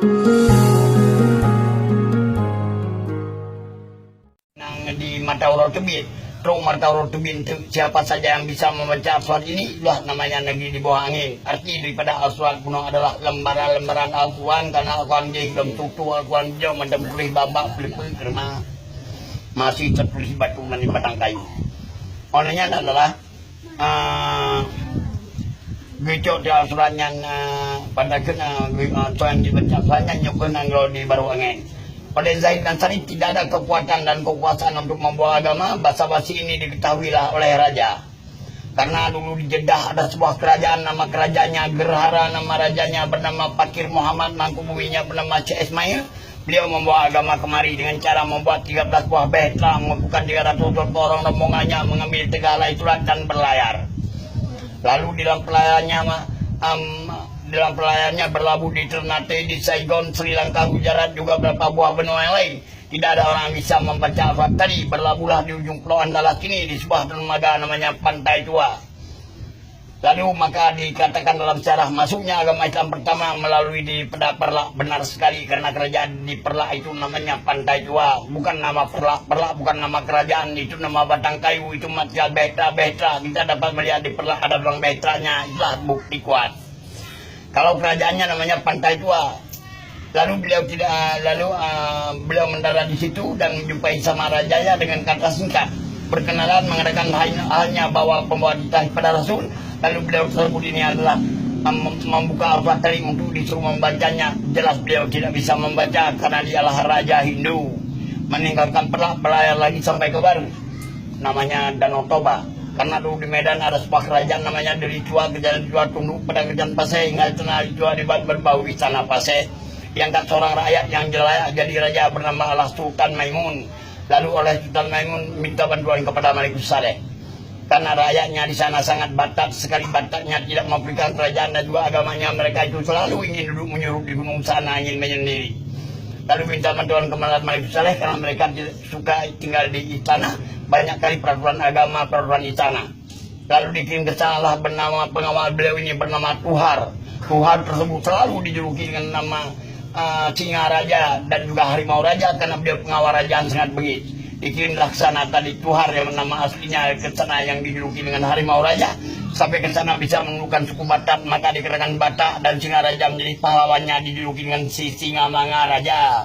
Di Mataurau Tebin, Mataurau Tebin itu siapa saja yang bisa membaca aswad ini, itulah namanya negeri di bawah angin. Arti daripada aswad kuno adalah lembaran-lembaran Al-Quran, karena Al-Quran dia belum tutu, Al-Quran dia mentulis babak pelipul karena masih tertulis batu dan batang kayu. Olehnya adalah gecok di aswadnya pada kena tuan dibaca aswadnya nyokon anglo di baru angin. Pada Zaid dan Sarif tidak ada kekuatan dan kekuasaan untuk membawa agama. Basa-basi ini diketahuilah oleh raja. Karena dulu di Jeddah ada sebuah kerajaan, nama kerajaannya Gerhara, nama rajanya bernama Fakir Muhammad, mangkubuminya bernama Syekh Ismail. Beliau membawa agama kemari dengan cara membuat 13 buah betra, mengumpulkan 300 orang rombongannya, mengambil segala itulah dan berlayar. Lalu dalam pelayannya berlabuh di Ternate, di Saigon, Sri Lanka, Gujarat, juga beberapa buah benua yang lain. Tidak ada orang yang bisa membaca alfabet tadi. Berlabuhlah di ujung pulau Andalas ini di sebuah dermaga namanya Pantai Tua. Lalu maka dikatakan dalam sejarah masuknya agama Islam pertama melalui di Perlak. Benar sekali, karena kerajaan di Perlak itu namanya Pantai Tua. Bukan nama Perlak bukan nama kerajaan, itu nama batang kayu, itu material betra. Kita dapat melihat di Perlak ada bang betranya, itulah bukti kuat. Kalau kerajaannya namanya Pantai Tua. Lalu beliau mendarat di situ dan menjumpai sama rajanya dengan kata singkat. Berkenalan, mengadakan halnya bawa pembawa titah pada Rasul. Lalu beliau tersebut ini adalah membuka Al-Fatihah untuk disuruh membacanya. Jelas beliau tidak bisa membaca karena dialah raja Hindu. Meninggalkan Perlak, berlayar lagi sampai ke Baru. Namanya Danau Toba. Karena dulu di Medan ada sebuah kerajaan namanya Deli Tua, kerajaan Tua tunduk pada kerajaan Pasai, hingga Deli Tua dibuat berbau istana Pasai. Diangkat seorang rakyat yang jelaya jadi raja bernama Allah Sultan Maimun. Lalu oleh Sultan Maimun minta bantuan kepada Malikus Saleh. Karena rakyatnya di sana sangat batat sekali, batatnya tidak memberikan kerajaan dan juga agamanya, mereka itu selalu ingin duduk menyuruh di gunung sana, ingin menyendiri. Lalu minta bantuan kepada Malikus Saleh karena mereka suka tinggal di istana. Banyak kali peraturan agama, peraturan istana. Lalu dikirim ke sana lah bernama pengawal beliau ini bernama Tuhar. Tuhar tersebut selalu dijuluki dengan nama Singa Raja dan juga Harimau Raja karena beliau pengawal kerajaan sangat bengis. Dikirimlah ke sana tadi Tuhar yang nama aslinya ke sana yang dijuluki dengan Harimau Raja. Sampai ke sana bisa menemukan suku Batak, maka dikatakan Batak dan Singa Raja menjadi pahlawannya, dijuluki dengan si Singa Manga Raja.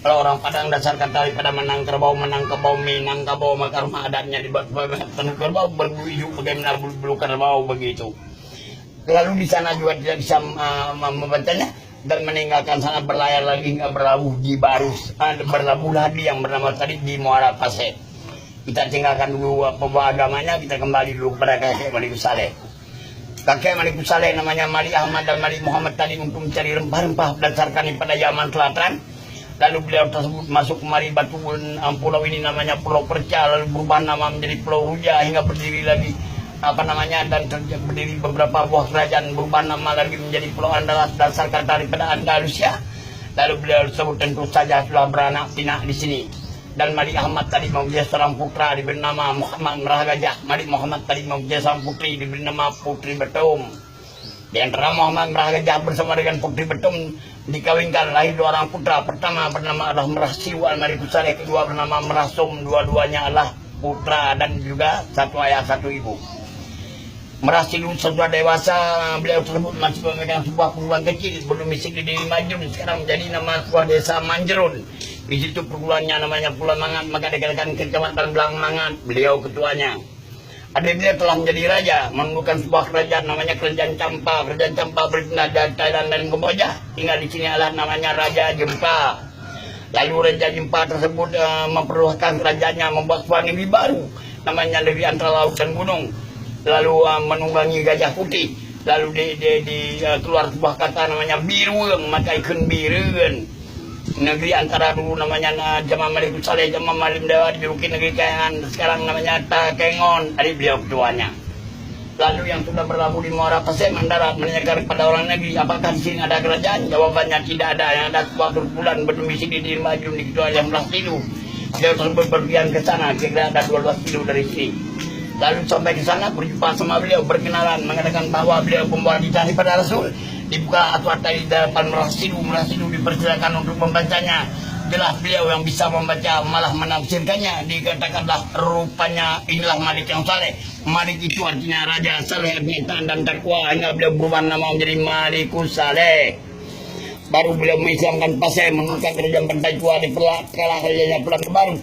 Kalau orang Padang dasar kata pada menang kerbau, minang kerbau, maka rumah adatnya dibuat penuh kerbau berbulu hijau bagaimana bulu kerbau begitu. Lalu di sana juga tidak bisa membacanya dan meninggalkan sana, berlayar lagi hingga berlabuh di Barus. Berlabuhlah di yang bernama tadi di Muara Pasir. Kita tinggalkan dulu pembawa agamanya, kita kembali dulu kepada kakek Malikus Saleh. Kakek Malikus Saleh namanya Malik Ahmad dan Malik Muhammad tadi untuk mencari rempah-rempah berdasarkan pada zaman selatan. Lalu beliau tersebut masuk kemari batu pulau ini namanya Pulau Perca, lalu berubah nama menjadi Pulau Ruja hingga berdiri lagi dan berdiri beberapa buah kerajaan, berubah nama lagi menjadi Pulau Andalas dasar kata daripada Andalusia. Lalu beliau tersebut tentu saja sudah beranak pinak di sini. Dan Malik Ahmad tadi mempunyai seorang putra diberi nama Muhammad Merah Gajah. Malik Muhammad tadi mempunyai seorang putri diberi nama Putri Betum. Di antara Muhammad Merah Gajah bersama dengan Putri Betum dikawinkan lahir 2 orang putra. Pertama bernama adalah Merah Siwal Malikus Saleh, kedua bernama Merah Sum. Dua-duanya adalah putra dan juga satu ayah satu ibu. Merah Siwal sudah dewasa, beliau tersebut masih memegang sebuah perguruan kecil belum isi di Diri Majun, sekarang menjadi nama sebuah desa Manjerun. Di situ perguruannya namanya Pulau Mangat, maka dikatakan Kecamatan Belang Mangat, beliau ketuanya. Adik beliau telah menjadi raja, menemukan sebuah kerajaan namanya Kerajaan Campa. Kerajaan Campa berpindah dari Thailand dan Kamboja. Tinggal di sini adalah namanya Raja Jempa. Lalu Raja Jempa tersebut memperluaskan kerajaannya, membuat sebuah negeri baru, namanya negeri antara laut dan gunung. Lalu menunggangi gajah putih. Lalu keluar sebuah kata namanya Birueng, maka ikun Birueng. Negeri antara dulu namanya Jamal Malikus Saleh, Jamal Malim Dewa, dijuluki negeri Kayangan, sekarang namanya Takengon, adik beliau ketuanya. Lalu yang sudah berlabuh di Muara Pasir mendarat menanyakan kepada orang negeri, apakah di sini ada kerajaan? Jawabannya tidak ada, yang ada sebuah bulan berdomisili di Diri Majun di Ketua 11 kilo. Beliau tersebut berpergian ke sana, kira ada 12 kilo dari sini. Lalu sampai ke sana berjumpa sama beliau, berkenalan, mengatakan bahwa beliau pembawa titah pada Rasul. dibuka atau di depan Merasidu dipersilakan untuk membacanya. Jelas beliau yang bisa membaca malah menafsirkannya. Dikatakanlah rupanya inilah Malik yang saleh. Malik itu artinya raja, saleh artinya dan takwa, hingga beliau berubah nama menjadi Malikus Saleh. Baru beliau mengislamkan Pasai, mengangkat kerajaan Pantai Tua di Pelak, kalah rajanya Pelak Baru.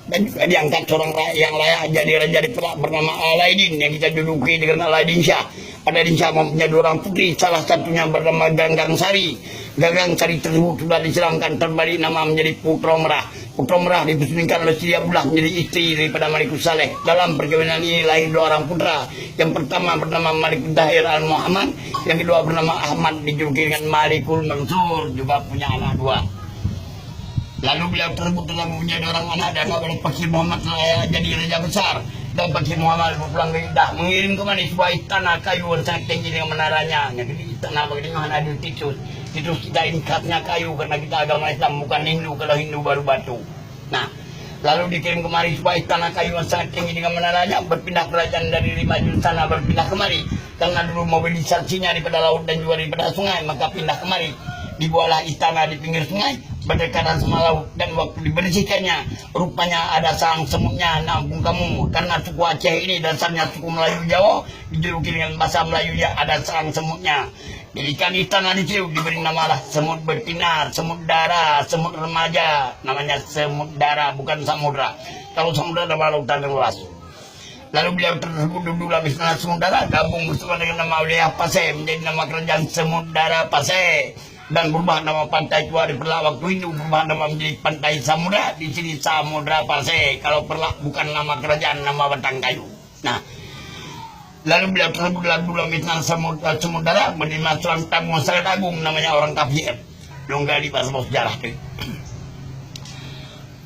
Dan juga diangkat seorang yang layak jadi raja di Pelak bernama Alaidin, yang kita duduki dengan Alaidin Syah. Alaidin Syah mempunyai 2 orang putri, salah satunya bernama Ganggang Sari. Ganggang Sari tersebut sudah disilangkan terbalik nama menjadi Putra Merah. Putra Merah dipersembahkan oleh Siti Abdullah menjadi istri daripada Malikus Saleh. Dalam perkawinan ini lahir 2 orang putra. Yang pertama bernama Malik Dahir Al-Muhammad, yang kedua bernama Ahmad, dijuluki dengan Malikul Mansur, juga punya anak 2. Lalu beliau tersebut telah mempunyai 2 orang anak dan oleh Pakir Muhammad jadi raja besar. Dan Pakir Muhammad berpulang ke Jeddah, mengirim kemana sebuah istana kayu yang sangat tinggi dengan menaranya. Jadi istana bagaimana ada Titus. Titus kita inkatnya kayu karena kita agama Islam bukan Hindu, kalau Hindu baru batu. Nah, lalu dikirim kemari sebuah istana kayu yang sangat tinggi dengan menaranya, berpindah kerajaan dari 5 juz sana berpindah kemari. Karena dulu mobilisasinya daripada laut dan juga daripada sungai, maka pindah kemari. Dibuatlah istana di pinggir sungai berdekatan sama laut, dan waktu dibersihkannya rupanya ada sarang semutnya. Nampung kamu, karena suku Aceh ini dasarnya suku Melayu Jawa, dijuluki dengan bahasa Melayu dia ada sarang semutnya. Jadikan istana di situ diberi namalah semut berpinar, semut darah, semut remaja. Namanya semut darah, bukan samudra. Kalau samudra nama lautan yang luas. Lalu beliau tersebut duduk dalam istana semut darah, gabung bersama dengan nama wilayah Pasai menjadi nama kerajaan Semut Darah Pasai. Dan berubah nama Pantai Tua di Perlak waktu itu berubah nama menjadi Pantai Samudra, di sini Samudra Pasai. Kalau Perlak bukan nama kerajaan, nama batang kayu. Nah, lalu beliau tersebut dalam istana Semut Darah menerima seorang tamu sangat agung namanya orang kafir. Dongga di bahasa sejarah itu.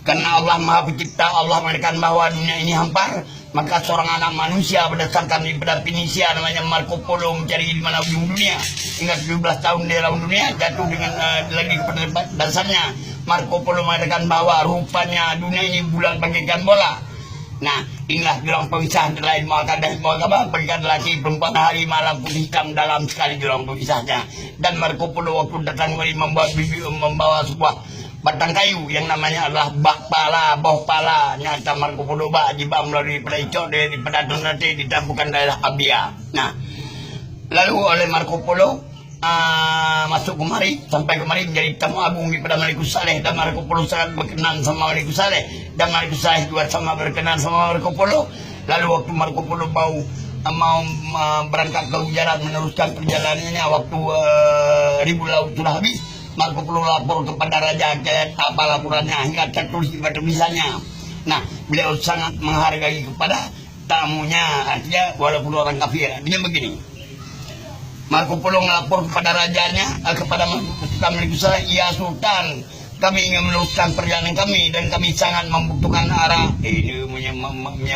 Karena Allah Maha Pencipta, Allah mengatakan bahwa dunia ini hampar, maka seorang anak manusia berdasarkan daripada Pinisia namanya Marco Polo mencari di mana ujung dunia. Hingga 17 tahun di dalam dunia jatuh dengan lagi kepada dasarnya. Marco Polo mengatakan bahwa rupanya dunia ini bulan bagaikan bola. Nah, inilah jurang pemisah antara ilmu akal dan ilmu agama. Berikan laki perempuan hari malam putih hitam dalam sekali jurang pemisahnya. Dan Marco Polo waktu datang kembali membawa sebuah batang kayu yang namanya adalah bak pala, boh pala. Nyata Marco Polo bak jibah melalui pada icok daripada donate ditampukan daerah Abia. Nah, lalu oleh Marco Polo masuk kemari, sampai kemari menjadi tamu agung daripada Malikus Saleh. Dan Marco Polo sangat berkenan sama Malikus Saleh, dan Malikus Saleh juga sama berkenan sama Marco Polo. Lalu waktu Marco Polo mau berangkat ke Gujarat meneruskan perjalanannya, waktu ribu laut sudah habis, Marco Polo lapor kepada Raja Aceh apa laporannya hingga tertulis di tulisannya. Nah, beliau sangat menghargai kepada tamunya, artinya walaupun orang kafir. Artinya begini, Marco Polo melapor kepada rajanya, kepada Malikus Saleh, ya Sultan, kami ingin meneruskan perjalanan kami dan kami sangat membutuhkan arah. Ini punya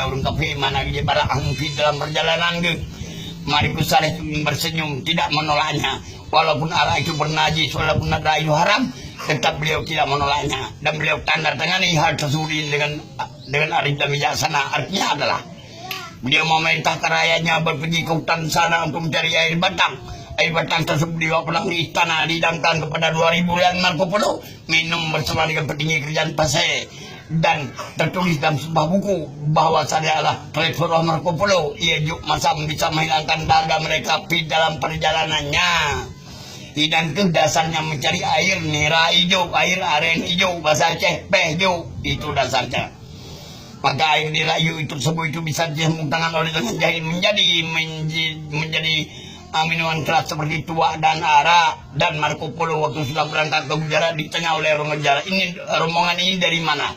orang kafir mana dia para angki dalam perjalanan ke. Malikus Saleh bersenyum, tidak menolaknya. Walaupun arah itu bernajis, walaupun arah itu haram, tetap beliau tidak menolaknya. Dan beliau tanda tangani hal tersebut dengan arif dan bijaksana. Artinya adalah beliau memerintahkan rakyatnya berpergi ke hutan sana untuk mencari air batang. Air batang tersebut dibawa pulang di istana, didangkan kepada 2.000 rian Marco Polo, minum bersama dengan petinggi kerajaan Pasai. Dan tertulis dalam sebuah buku bahwa saya adalah Treasurer Marco Polo. Ia juga masa bisa menghilangkan dahaga mereka di dalam perjalanannya. Dan ke dasarnya mencari air nira hijau, air aren hijau, bahasa Aceh pehjo, itu dasarnya. Maka air nira hijau itu tersebut itu bisa disemutkan oleh dengan jahit menjadi minuman keras seperti tua dan arak. Dan Marco Polo waktu sudah berangkat ke Gujarat ditanya oleh rombongan ini dari mana?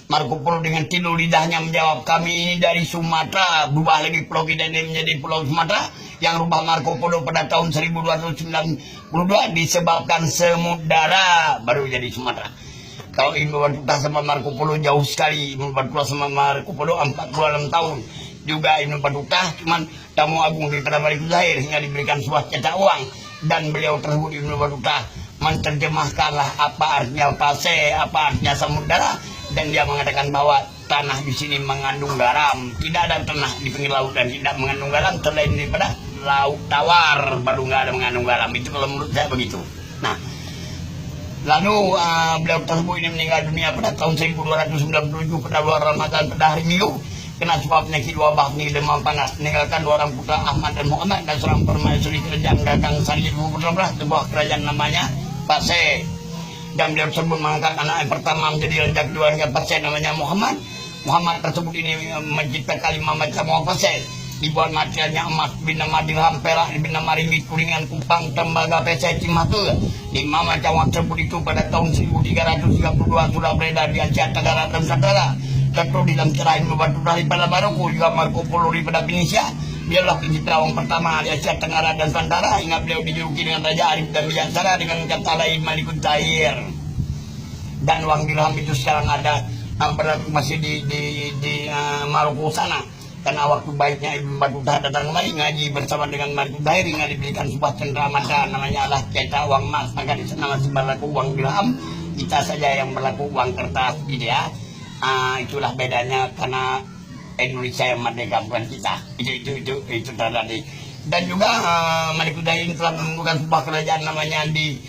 Marco Polo dengan tidur lidahnya menjawab, kami ini dari Sumatera. Berubah lagi pulau kita ini menjadi pulau Sumatera, yang rubah Marco Polo pada tahun 1292 disebabkan semut darah baru jadi Sumatera. Kalau Ibnu Battuta sama Marco Polo jauh sekali. Ibnu Battuta sama Marco Polo 46 tahun. Juga Ibnu Battuta cuman tamu agung daripada Malikus Zahir hingga diberikan sebuah cetak uang. Dan beliau tersebut Ibnu Battuta menerjemahkanlah apa artinya Pasai, apa artinya samudera. Dan dia mengatakan bahwa tanah di sini mengandung garam. Tidak ada tanah di pinggir laut dan tidak mengandung garam selain daripada lauk tawar, baru nggak ada mengandung garam. Itu kalau menurut saya begitu. Nah, lalu beliau tersebut ini meninggal dunia pada tahun 1297 pada bulan Ramadan pada hari Minggu, kena sebab penyakit wabah ini demam panas, meninggalkan 2 orang putra Ahmad dan Muhammad dan seorang permaisuri kerajaan Kakang Sari 2016, sebuah kerajaan namanya Pasai. Dan beliau tersebut mengangkat anak yang pertama menjadi raja kedua dengan Pasai namanya Muhammad. Muhammad tersebut ini menciptakan 5 macam uang Pasai. Dibuat materialnya emas, bernama dirham, perak, bernama ringgit, kuningan, kupang, tembaga, pesai, cimatu. 5 macam uang tersebut itu pada tahun 1332 sudah beredar di Asia Tenggara dan Nusantara. Tentu di dalam cerahin membantu daripada Maroko, juga Marco Polo daripada Indonesia. Biarlah pencipta uang pertama di Asia Tenggara dan Nusantara. Hingga beliau dijuluki dengan Raja Arif dan Bijaksana dengan kata lain Malikul Tahir. Dan uang dirham itu sekarang ada berlaku masih di Maroko sana. Karena waktu baiknya Ibu Batuta datang kemari ngaji bersama dengan Malikul Tahir, hingga diberikan sebuah cenderamata namanya adalah cetak uang emas. Maka di sana masih berlaku uang dirham, kita saja yang berlaku uang kertas gitu ya. Itulah bedanya karena Indonesia yang merdeka bukan kita. Itu tadi. Dan juga Malikul Tahir telah menemukan sebuah kerajaan namanya di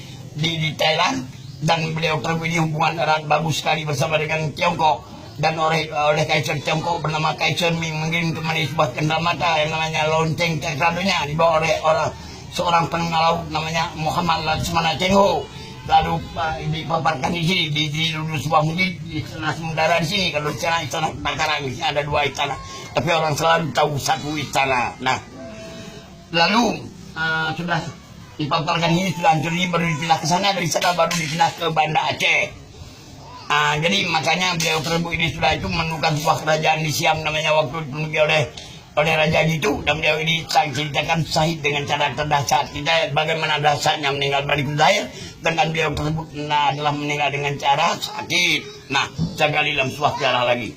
Thailand, dan beliau terbudi hubungan erat bagus sekali bersama dengan Tiongkok. Dan oleh Kaisar Tiongkok bernama Kaisar Ming mengirim kemari sebuah cenderamata yang namanya lonceng terkadunya, dibawa oleh seorang penengah laut namanya Muhammad Laksmana Cengho. Lalu dipaparkan di sini di sebuah masjid di sana Semudara di sini. Kalau di sana istana Takarang, di sini ada 2 istana, tapi orang selalu tahu 1 istana. Nah, lalu sudah dipaparkan ini, sudah hancur ini, baru dipindah ke sana, dari sana baru dipindah ke Banda Aceh. Jadi makanya beliau tersebut ini sudah itu menemukan sebuah kerajaan di Siam namanya waktu dipenuhi oleh raja gitu, dan beliau ini ceritakan syahid dengan cara terdahsyat. Kita bagaimana dahsyatnya meninggal Malikul Tahir, dengan beliau tersebut adalah meninggal dengan cara sakit. Nah, saya gali dalam sebuah sejarah lagi.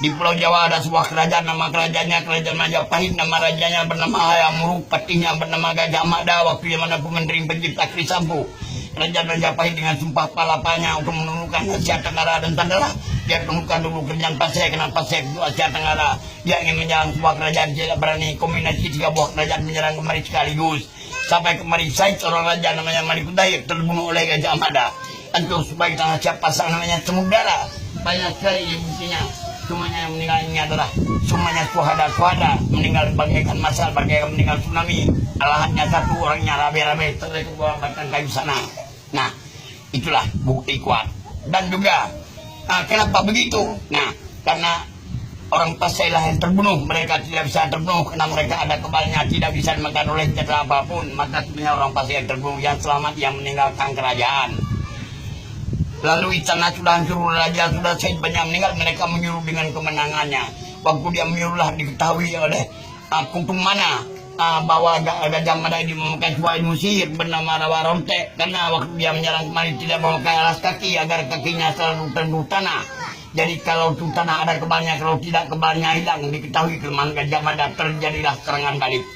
Di Pulau Jawa ada sebuah kerajaan, nama kerajaannya Kerajaan Majapahit, nama rajanya bernama Hayam Wuruk, patihnya bernama Gajah Mada, waktu zaman Abu Menteri Pencipta Krisampu. Kerajaan Majapahit dengan sumpah palapanya untuk menundukkan Asia Tenggara dan Nusantara, dia tundukkan dulu kerajaan Pasai. Kenapa Pasai itu Asia Tenggara? Dia ingin menyerang sebuah kerajaan, tidak berani kombinasi 3 buah kerajaan menyerang kemari sekaligus. Sampai kemari Said, seorang raja namanya Malikul Tahir, terbunuh oleh Gajah Mada. Tentu supaya tanah siap pasang namanya Semudara. Banyak sekali buktinya. Semuanya yang meninggal ini adalah semuanya suhada meninggal bagaikan masal, bagaikan meninggal tsunami. Alahannya 1, orangnya rabe-rabe terlebih bawah batang kayu sana. Nah, itulah bukti kuat. Dan juga kenapa begitu? Nah, karena orang Pasai lah yang terbunuh, mereka tidak bisa terbunuh karena mereka ada kebalnya, tidak bisa dimakan oleh cedera apapun. Maka sebenarnya orang Pasai yang terbunuh, yang selamat yang meninggalkan kerajaan. Lalu istana sudah hancur, raja sudah Said banyak meninggal, mereka menyuruh dengan kemenangannya. Waktu dia menyuruhlah diketahui oleh Kuntung Mana bahwa Gajah Mada ini memakai sebuah ilmu sihir bernama Rawa Rontek, karena waktu dia menyerang kemari tidak memakai alas kaki agar kakinya selalu tendus tanah. Jadi kalau itu tanah ada kebalnya, kalau tidak kebalnya hilang. Diketahui kelemahan Gajah Mada, terjadilah serangan balik.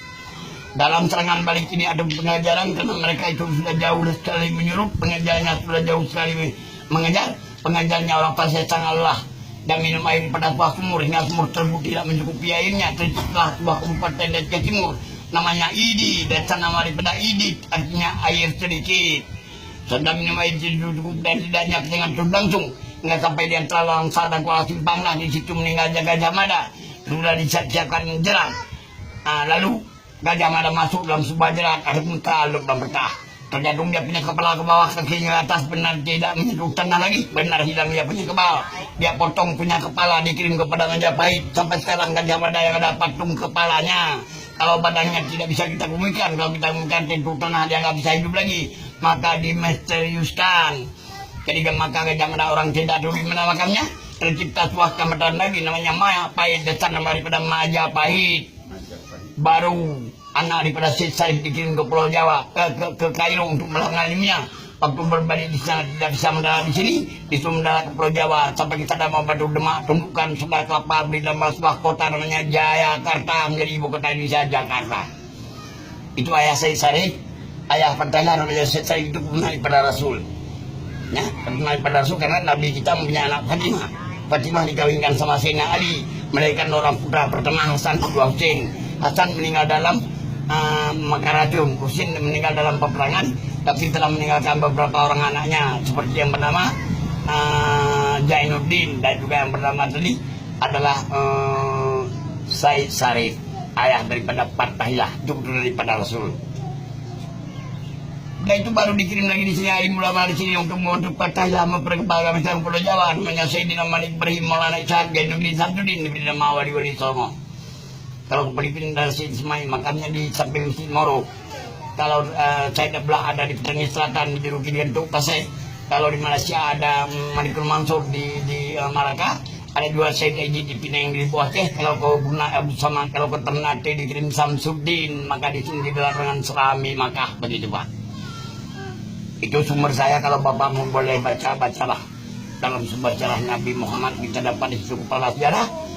Dalam serangan balik ini ada pengajaran, karena mereka itu sudah jauh sekali menyuruh, pengajarnya sudah jauh sekali mengejar. Pengajarnya orang Pasai sangat lelah dan minum air pada sebuah sumur, hingga sumur tersebut tidak mencukupi airnya. Terciptalah sebuah kabupaten dari timur namanya Idi, dan nama daripada Idi artinya air sedikit. Sedang minum air cukup dan tidaknya dengan terus langsung hingga sampai dia telah langsar dan kuala simpanglah. Di situ meninggalnya Gajah Mada, sudah disiapkan jerat. Lalu Gajah Mada masuk dalam sebuah jerat, ada muka dan berkah. Terjadung dia punya kepala ke bawah, kakinya ke atas, benar tidak menyentuh tanah lagi, benar hilang dia punya kepala. Dia potong punya kepala, dikirim kepada Majapahit. Sampai sekarang Gajah Mada yang ada patung kepalanya. Kalau badannya tidak bisa kita kumikan, kalau kita kumikan tentu tanah dia nggak bisa hidup lagi, maka dimisteriuskan. Jadi maka Gajah Mada orang tidak tahu di mana makamnya. Tercipta sebuah kecamatan lagi namanya Majapahit, dasar nama daripada Majapahit. Baru anak daripada Syed Said dikirim ke Pulau Jawa, ke Kairo untuk mengalimnya. Waktu berbalik di sana tidak bisa mendarat di sini, disuruh mendarat ke Pulau Jawa. Sampai kita ada mau Batu Demak, tundukkan sebelah kelapa, beri nama sebuah kota namanya Jayakarta, menjadi ibu kota Indonesia, Jakarta. Itu ayah Syed Said, ayah pertanyaan namanya Syed Said itu pernah daripada Rasul. Ya, pernah daripada Rasul karena Nabi kita mempunyai anak Fatimah. Fatimah dikawinkan sama Sayyidina Ali, melahirkan orang putra pertama Hasan kedua Hussein. Hasan meninggal dalam maka racun. Husin meninggal dalam peperangan, tapi telah meninggalkan beberapa orang anaknya, seperti yang bernama Jainuddin, dan juga yang bernama tadi adalah Said Sarif, ayah daripada Fatahillah, cucu daripada Rasul. Dan itu baru dikirim lagi di sini alim ulama di sini untuk membantu Fatahillah memperkembangkan Islam Pulau Jawa, namanya Sayyidina Malik Ibrahim Maulana Ishaq Jainuddin Samsudin diberi nama wali-wali Songo. Kalau Filipina dari Syed Ismail makamnya di samping Masjid Moro. Kalau Syed Abdullah ada di Penangis Selatan di Jeruk Kidul untuk Pasai. Kalau di Malaysia ada Malikul Mansur di Malaka. Ada juga Syed Aji di Penang di Aceh. Kalau kau guna sama kalau ke Ternate dikirim Samsudin, maka di sini di larangan Serami Makkah, begitu Pak. Itu sumber saya, kalau Bapak mau boleh bacalah. Dalam sumber sejarah Nabi Muhammad kita dapat di situ kepala sejarah.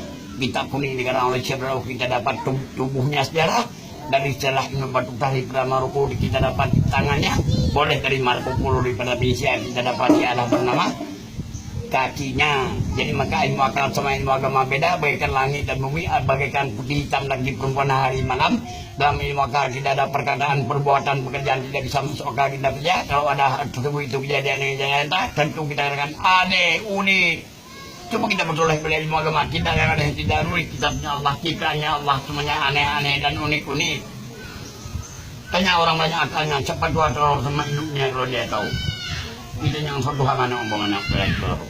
Kitab kuning dikarang oleh Syekh Rauf kita dapat tubuhnya sejarah. Dari sejarah Ibnu Battuta Hikmah Maroko kita dapat tangannya. Boleh dari Marco Polo daripada Indonesia kita dapat ada bernama kakinya. Jadi maka ilmu akal sama ilmu agama beda. Bagaikan langit dan bumi, bagaikan putih hitam lagi perempuan hari malam. Dalam ilmu akal tidak ada perkataan, perbuatan, pekerjaan tidak bisa masuk akal kita kerja. Kalau ada tersebut itu kejadian yang nyata, tentu kita katakan aneh, unik. Coba kita bersoleh beli ilmu agama kita yang ada yang tidak rurik, kitabnya Allah, kiprahnya Allah, semuanya aneh-aneh dan unik-unik. Tanya orang banyak akalnya, cepat dua telur sama induknya kalau dia tahu. Kita yang satu mana omongan anak berai telur.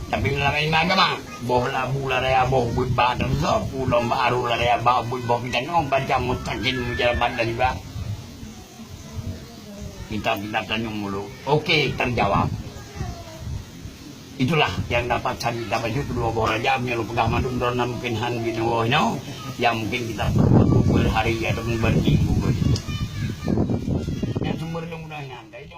Tapi dalam ilmu agama, boh labu laraya boh bui badan so, pulau baru laraya boh boh kita nyong baca mustaqil mujarab dan juga. Kita tanya mulu, oke terjawab. Itulah yang dapat saya dapat itu kedua buah raja lu pegang madun dorna mungkin han gini wohnya yang mungkin kita perlu berhari atau berminggu. Yang sumbernya mudah nyanda itu